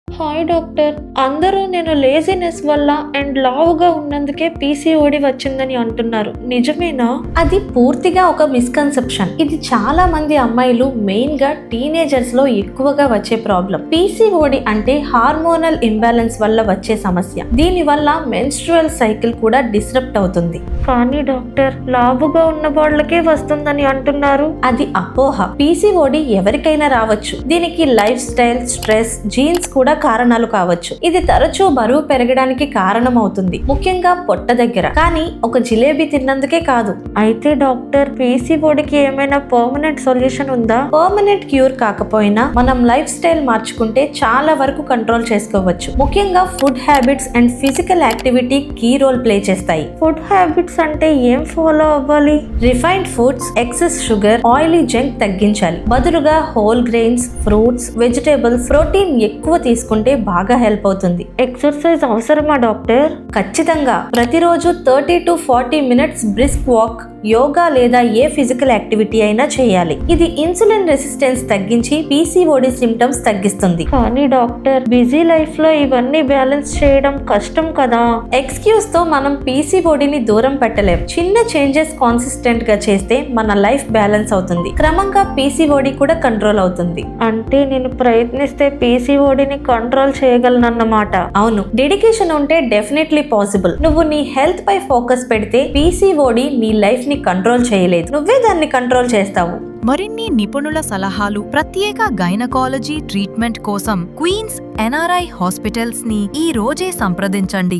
Hi doctor. అందరూ నేను laziness వల్ల అండ్ లావుగా ఉన్నందుకే పీసీఓడి వచ్చిందని అంటున్నారు. నిజమేనా? అది పూర్తిగా ఒక మిస్కన్సెప్షన్. ఇది చాలా మంది అమ్మాయిలు మెయిన్ గా టీనేజర్స్ లో ఎక్కువగా వచ్చే ప్రాబ్లం. పీసీఓడి అంటే హార్మోనల్ ఇంబ్యాలెన్స్ వల్ల వచ్చే సమస్య. దీని వల్ల మెన్స్ట్రువల్ సైకిల్ కూడా డిస్టర్బ్ అవుతుంది. కానీ డాక్టర్, లావుగా ఉన్న వాళ్ళకే వస్తుందని అంటున్నారు. అది అపోహ. పీసీఓడి ఎవరికైనా రావచ్చు. దీనికి లైఫ్ స్టైల్, స్ట్రెస్, జీన్స్ కూడా కారణాలు కావచ్చు. ఇది తరచూ బరువు పెరగడానికి కారణం అవుతుంది, ముఖ్యంగా పొట్ట దగ్గర. కానీ ఒక జిలేబీ తిన్నందుకే కాదు. అయితే డాక్టర్, పీసీఓడికి ఏమైనా పర్మనెంట్ సొల్యూషన్ ఉందా? పర్మనెంట్ క్యూర్ కాకపోయినా మనం లైఫ్ స్టైల్ మార్చుకుంటే చాలా వరకు కంట్రోల్ చేసుకోవచ్చు. ముఖ్యంగా food habits and physical activity key role play చేస్తాయి. ఫుడ్ హ్యాబిట్స్ అంటే ఏం ఫాలో అవ్వాలి? Refined foods, excess sugar, oily junk తగ్గించాలి. బదులుగా whole grains, fruits, vegetables, protein ఎక్కువ తీసుకుంటే బాగా హెల్ప్ అవుతుంది. ఎక్సర్సైజ్ అవసరమా డాక్టర్? ఖచ్చితంగా. ప్రతిరోజు 30 to 40 minutes brisk walk, yoga లేదా ఏ ఫిజికల్ యాక్టివిటీ అయినా చేయాలి. ఇది ఇన్సులిన్ రెసిస్టెన్స్ తగ్గించి పీసీఓడి సిమ్టమ్స్ తగ్గిస్తుంది. కానీ డాక్టర్, బిజీ లైఫ్ లో ఇవన్నీ బ్యాలెన్స్ చేయడం కష్టం కదా. ఎక్స్క్యూజ్ తో మనం పీసీఓడిని దూరం పెట్టలేం. చిన్న చేంజెస్ కాన్సిస్టెంట్ గా చేస్తే మన లైఫ్ బ్యాలెన్స్ అవుతుంది. క్రమంగా పీసీఓడి కూడా కంట్రోల్ అవుతుంది. అంటే నేను ప్రయత్నిస్తే పీసీఓడిని కంట్రోల్ చేయగలనన్నమాట. అవును, డెడికేషన్ ఉంటే డెఫినెట్లీ పాసిబుల్. నువ్వు నీ హెల్త్ పై ఫోకస్ పెడితే పీసీఓడి నీ లైఫ్ ని కంట్రోల్ చేయలేదు, నువ్వే దాన్ని కంట్రోల్ చేస్తావు. మరిన్ని నిపుణుల సలహాలు, ప్రత్యేక గైనకాలజీ ట్రీట్మెంట్ కోసం క్వీన్స్ ఎన్ఆర్ఐ హాస్పిటల్స్ ని ఈ రోజే సంప్రదించండి.